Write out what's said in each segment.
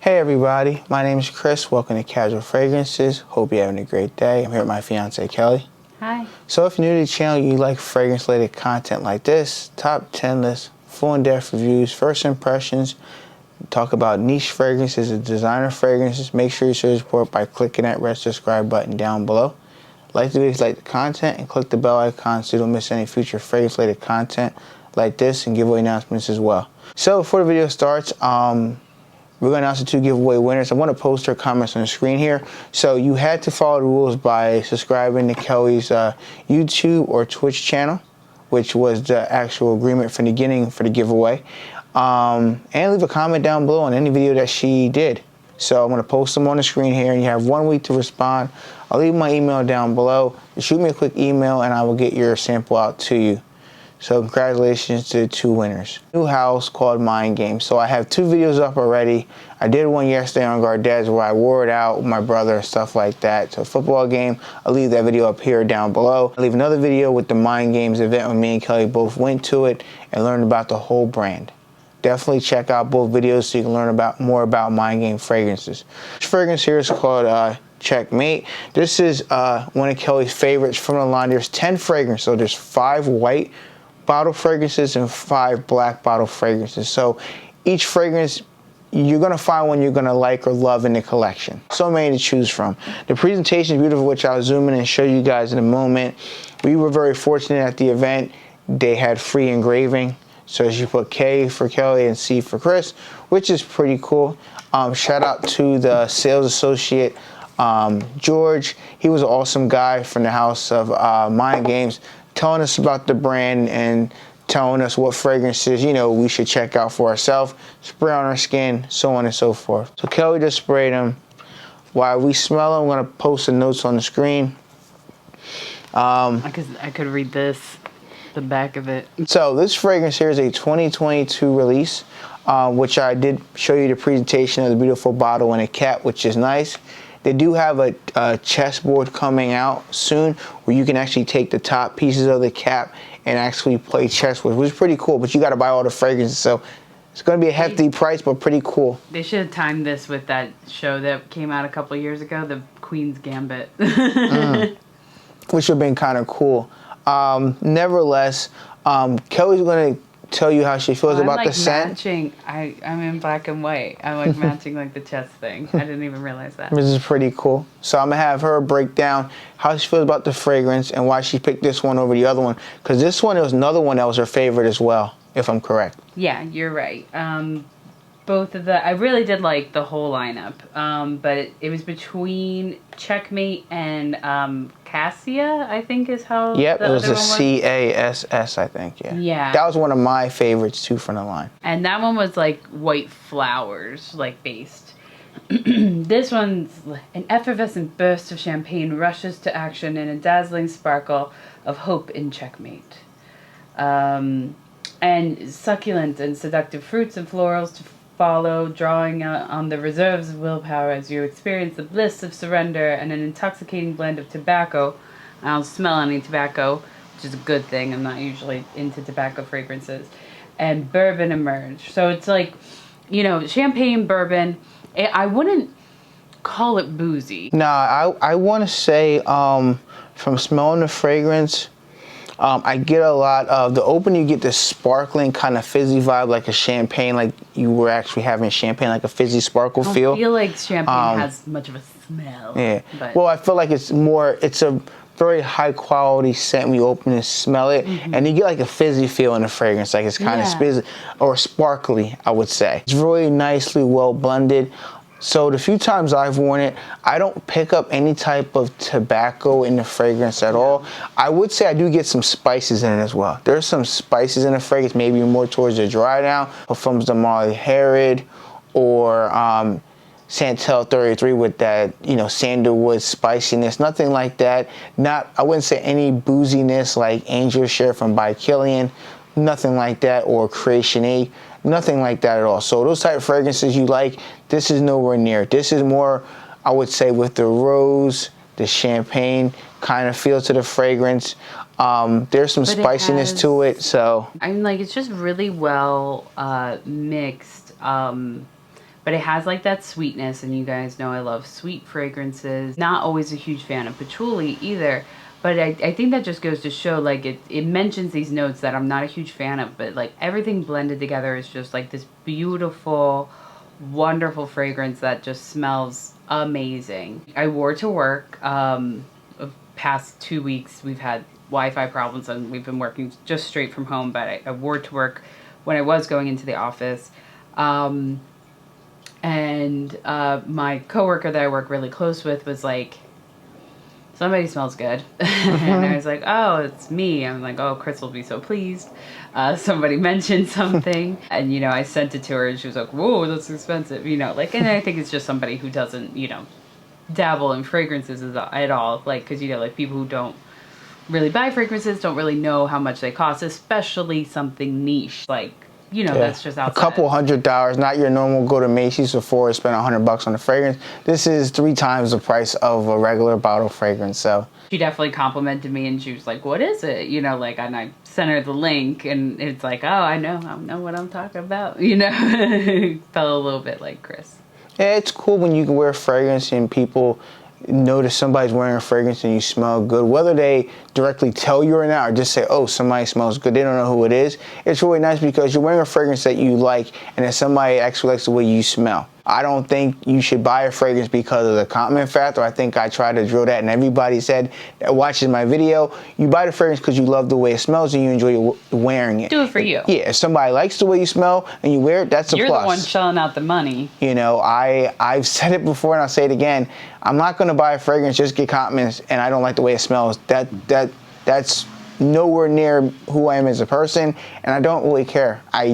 Hey everybody, my name is Chris. Welcome to Casual Fragrances. Hope you're having a great day. I'm here with my fiance Kelly. Hi. So if you're new to the channel, you like fragrance related content like this, top 10 lists, full in-depth reviews, first impressions, talk about niche fragrances and designer fragrances, make sure you show your support by clicking that red subscribe button down below. Like the videos, like the content, and click the bell icon so you don't miss any future fragrance related content like this and giveaway announcements as well. So before the video starts, we're going to announce the 2 giveaway winners. I want to post their comments on the screen here. So you had to follow the rules by subscribing to Kelly's YouTube or Twitch channel, which was the actual agreement from the beginning for the giveaway. And leave a comment down below on any video that she did. So I'm going to post them on the screen here, and you have 1 week to respond. I'll leave my email down below. Shoot me a quick email, and I will get your sample out to you. So congratulations to the 2 winners. New house called Mind Games. So I have 2 videos up already. I did one yesterday on Gardez where I wore it out with my brother and stuff like that. So football game, I'll leave that video up here down below. I'll leave another video with the Mind Games event when me and Kelly both went to it and learned about the whole brand. Definitely check out both videos so you can learn more about Mind Game fragrances. This fragrance here is called Checkmate. This is one of Kelly's favorites from the line. There's 10 fragrances, so there's 5 white bottle fragrances and 5 black bottle fragrances. So each fragrance, you're going to find one you're going to like or love in the collection. So many to choose from. The presentation is beautiful, which I'll zoom in and show you guys in a moment. We were very fortunate at the event. They had free engraving. So as you put K for Kelly and C for Chris, which is pretty cool. Shout out to the sales associate, George. He was an awesome guy from the house of Mind Games, telling us about the brand and telling us what fragrances, we should check out for ourselves, spray on our skin, so on and so forth. So Kelly just sprayed them. While we smell them, I'm going to post the notes on the screen. I could read this, the back of it. So this fragrance here is a 2022 release, which I did show you the presentation of the beautiful bottle and a cap, which is nice. They do have a chessboard coming out soon where you can actually take the top pieces of the cap and actually play chess with, which is pretty cool, but you got to buy all the fragrances, so it's going to be a hefty price, but pretty cool. They should have timed this with that show that came out a couple years ago, the Queen's Gambit. Which would have been kind of cool. Nevertheless, Kelly's going to tell you how she feels about the scent. Matching. I'm in black and white. I'm like matching like the chest thing. I didn't even realize that. This is pretty cool. So I'm going to have her break down how she feels about the fragrance and why she picked this one over the other one. Because this one, there was another one that was her favorite as well, if I'm correct. Yeah, you're right. Both of I really did like the whole lineup. But it was between Checkmate and Cassia, I think is how. Yep, it was a CASS, I think. Yeah. That was one of my favorites too from the line. And that one was like white flowers, like based. This one's an effervescent burst of champagne rushes to action in a dazzling sparkle of hope in Checkmate. And succulent and seductive fruits and florals to follow, drawing on the reserves of willpower as you experience the bliss of surrender and an intoxicating blend of tobacco. I don't smell any tobacco, which is a good thing. I'm not usually into tobacco fragrances. And bourbon emerge. So it's like, champagne, bourbon. I wouldn't call it boozy. No, I want to say from smelling the fragrance, I get a lot of the opening. You get this sparkling kind of fizzy vibe, like a champagne, like you were actually having champagne, like a fizzy sparkle feel. I feel like champagne has much of a smell. Yeah. But. Well, I feel like it's a very high quality scent when you open and smell it, and you get like a fizzy feel in the fragrance, like it's kind of fizzy or sparkly, I would say. It's really nicely well blended. So the few times I've worn it, I don't pick up any type of tobacco in the fragrance at all. I would say I do get some spices in it as well. There's some spices in the fragrance, maybe more towards the dry down, from the Molly Herod or Santal 33 with that, sandalwood spiciness. Nothing like that. I wouldn't say any booziness like Angel Share from By Killian. Nothing like that, or Creation 8. Nothing like that at all. So those type of fragrances you like, this is nowhere near. This is more, I would say, with the rose, the champagne kind of feel to the fragrance. There's some spiciness to it, so. I mean, like, it's just really well mixed but it has like that sweetness, and you guys know I love sweet fragrances. Not always a huge fan of patchouli either, but I think that just goes to show, like, it mentions these notes that I'm not a huge fan of, but like everything blended together is just like this beautiful, wonderful fragrance that just smells amazing. I wore it to work. Past 2 weeks we've had Wi-Fi problems and we've been working just straight from home, but I wore it to work when I was going into the office. My coworker that I work really close with was like, somebody smells good. And I was like, oh, it's me. I'm like, oh, Chris will be so pleased. Somebody mentioned something. And, I sent it to her and she was like, whoa, that's expensive. And I think it's just somebody who doesn't, dabble in fragrances at all. Like, because, like people who don't really buy fragrances don't really know how much they cost, especially something niche. Like, that's just outside. A couple $100, not your normal go to Macy's or Sephora, spend $100 on a fragrance. This is 3 times the price of a regular bottle fragrance. So she definitely complimented me, and she was like, what is it? And I sent her the link, and it's like, oh, I know what I'm talking about. Felt a little bit like Chris. Yeah, it's cool when you can wear fragrance and people notice somebody's wearing a fragrance and you smell good, whether they directly tell you or not, or just say, oh, somebody smells good. They don't know who it is. It's really nice because you're wearing a fragrance that you like, and then somebody actually likes the way you smell. I don't think you should buy a fragrance because of the compliment factor. I think I tried to drill that, and everybody said that watches my video, you buy the fragrance because you love the way it smells and you enjoy wearing it. Do it for you. Yeah, if somebody likes the way you smell and you wear it, that's a plus. You're the one shelling out the money. I've said it before and I'll say it again. I'm not going to buy a fragrance, just get compliments, and I don't like the way it smells. That's nowhere near who I am as a person, and I don't really care. I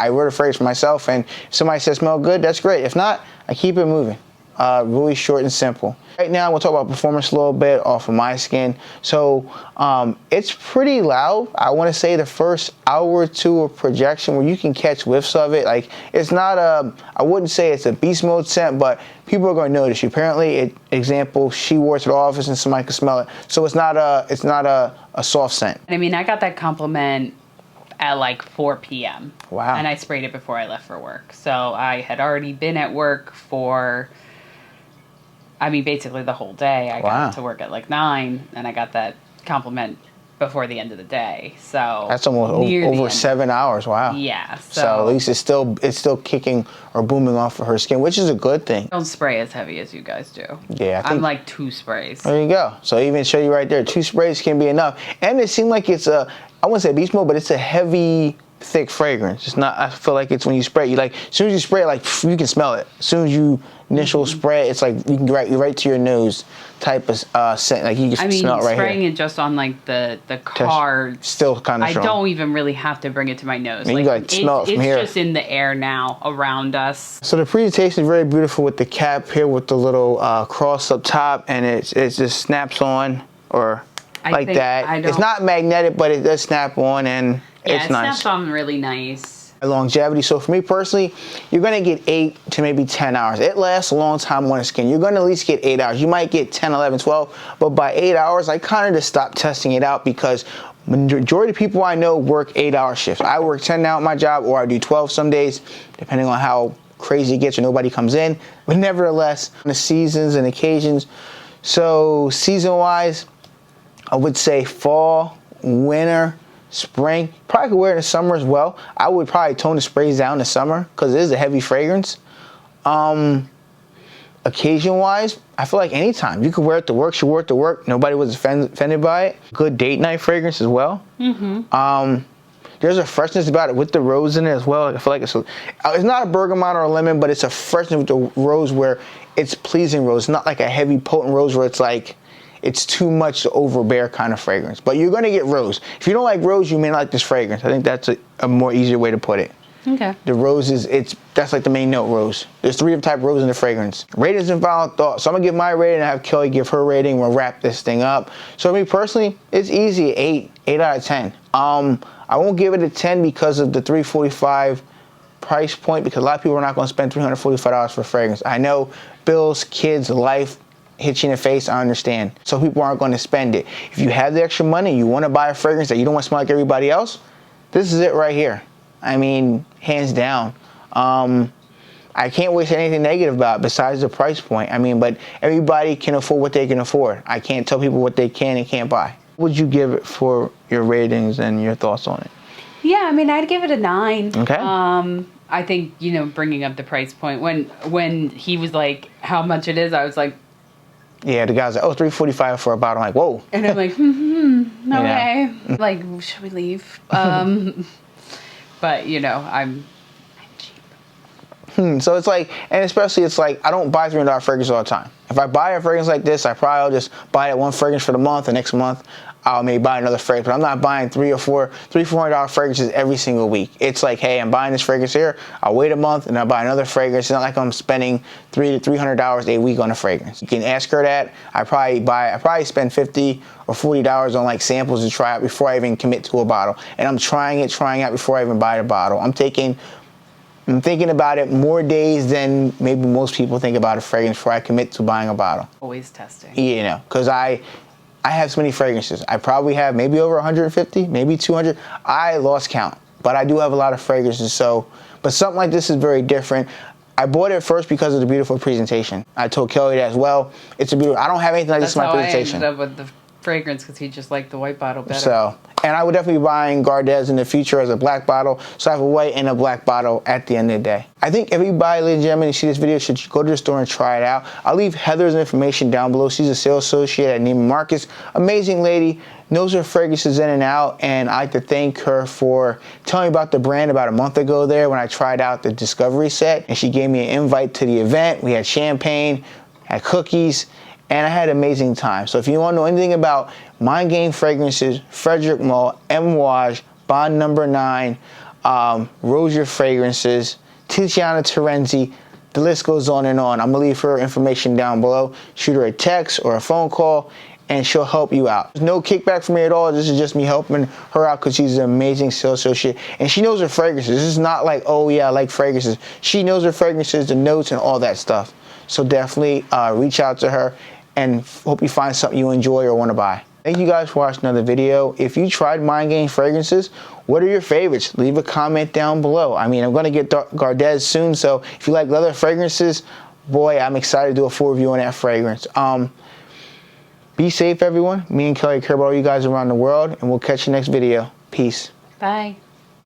wear the fragrance for myself, and if somebody says smell good, that's great. If not, I keep it moving. Really short and simple. Right now, we'll talk about performance a little bit off of my skin. So it's pretty loud. I want to say the first hour or two of projection where you can catch whiffs of it. Like, it's not I wouldn't say it's a beast mode scent, but people are going to notice you. Apparently, example, she wore it to the office and somebody could smell it. So it's not a soft scent. I mean, I got that compliment at like 4 p.m. Wow. And I sprayed it before I left for work. So I had already been at work for, basically the whole day. I got to work at like 9, and I got that compliment before the end of the day. So that's almost over 7 hours. Wow. Yeah. So at least it's still kicking or booming off of her skin, which is a good thing. Don't spray as heavy as you guys do. Yeah, I'm like 2 sprays. There you go. So even show you right there, 2 sprays can be enough. And it seemed like it's I wouldn't say beast mode, but it's a heavy, thick fragrance. It's not. I feel like it's when you spray it, as soon as you spray it, like you can smell it. As soon as you initial spray, it's like you can right to your nose type of scent. Like you can smell it right here. Spraying it just on like the car, still kind of strong. I don't even really have to bring it to my nose. You smell it from here. It's just in the air now around us. So the presentation is very beautiful with the cap here with the little cross up top, and it just snaps on or like that. It's not magnetic, but it does snap on, and it's nice. Snaps on really nice. Longevity. So for me personally, you're going to get 8 to maybe 10 hours. It lasts a long time on the skin. You're going to at least get 8 hours. You might get 10, 11, 12, but by 8 hours, I kind of just stopped testing it out because majority of people I know work 8-hour shifts. I work 10 now at my job, or I do 12 some days, depending on how crazy it gets or nobody comes in. But nevertheless, the seasons and occasions. So season-wise, I would say fall, winter, spring. Probably could wear it in the summer as well. I would probably tone the sprays down in the summer because it is a heavy fragrance. Occasion-wise, I feel like anytime. You could wear it to work. She wore it to work. Nobody was offended by it. Good date night fragrance as well. There's a freshness about it with the rose in it as well. I feel like it's not a bergamot or a lemon, but it's a freshness with the rose where it's pleasing rose. It's not like a heavy, potent rose where it's like it's too much to overbear kind of fragrance. But you're going to get rose. If you don't like rose, you may not like this fragrance. I think that's a more easier way to put it. Okay. The rose that's like the main note rose. There's 3 different type of rose in the fragrance. Ratings and final thoughts. So I'm going to give my rating and have Kelly give her rating. We'll wrap this thing up. So me personally, it's easy. 8 out of 10. I won't give it a 10 because of the $345 price point, because a lot of people are not going to spend $345 for fragrance. I know bills, kids, life hits you in the face, I understand. So people aren't going to spend it. If you have the extra money, you want to buy a fragrance that you don't want to smell like everybody else, this is it right here. I mean, hands down. I I can't really say anything negative about it besides the price point. I mean, but everybody can afford what they can afford. I can't tell people what they can and can't buy. What would you give it for your ratings and your thoughts on it? Yeah, I mean, I'd give it a 9. Okay. I think, you know, bringing up the price point, when he was like, how much it is, I was like, yeah, the guy's like, oh, $3.45 for a bottle. I'm like, whoa. and I'm like, okay. Like, should we leave? But, you know, I'm cheap. So it's like, and especially it's like, I don't buy $300 fragrances all the time. If I buy a fragrance like this, I probably will just buy that one fragrance for the month. The next month, I'll maybe buy another fragrance. But I'm not buying $400 fragrances every single week. It's like, hey, I'm buying this fragrance here. I'll wait a month and I'll buy another fragrance. It's not like I'm spending $300 a week on a fragrance. You can ask her that. I probably spend $50 or $40 on like samples to try out before I even commit to a bottle. And I'm trying out before I even buy the bottle. I'm thinking about it more days than maybe most people think about a fragrance before I commit to buying a bottle. Always testing. You know, because I have so many fragrances. I probably have maybe over 150, maybe 200. I lost count, but I do have a lot of fragrances. So, but something like this is very different. I bought it first because of the beautiful presentation. I told Kelly that as well. It's a beautiful. I don't have anything like this in my presentation. That's how I ended up with the fragrance, because he just liked the white bottle better. So, and I would definitely be buying Gardez in the future as a black bottle. So I have a white and a black bottle at the end of the day. I think everybody, ladies and gentlemen, who see this video should go to the store and try it out. I'll leave Heather's information down below. She's a sales associate at Neiman Marcus. Amazing lady, knows her fragrances in and out, and I'd like to thank her for telling me about the brand about a month ago there when I tried out the Discovery set, and she gave me an invite to the event. We had champagne, had cookies, and I had an amazing time. So if you want to know anything about Mind Game Fragrances, Frederic Malle, Amouage, Bond Number 9, Rosier Fragrances, Tiziana Terenzi, the list goes on and on. I'm going to leave her information down below. Shoot her a text or a phone call, and she'll help you out. There's no kickback from me at all. This is just me helping her out because she's an amazing sales associate. And she knows her fragrances. This is not like, oh yeah, I like fragrances. She knows her fragrances, the notes, and all that stuff. So definitely reach out to her, and hope you find something you enjoy or want to buy. Thank you guys for watching another video. If you tried Mind Game fragrances, what are your favorites? Leave a comment down below. I mean, I'm going to get Gardez soon, so if you like leather fragrances, boy, I'm excited to do a full review on that fragrance. Be safe, everyone. Me and Kelly care about all you guys around the world, and we'll catch you next video. Peace. Bye.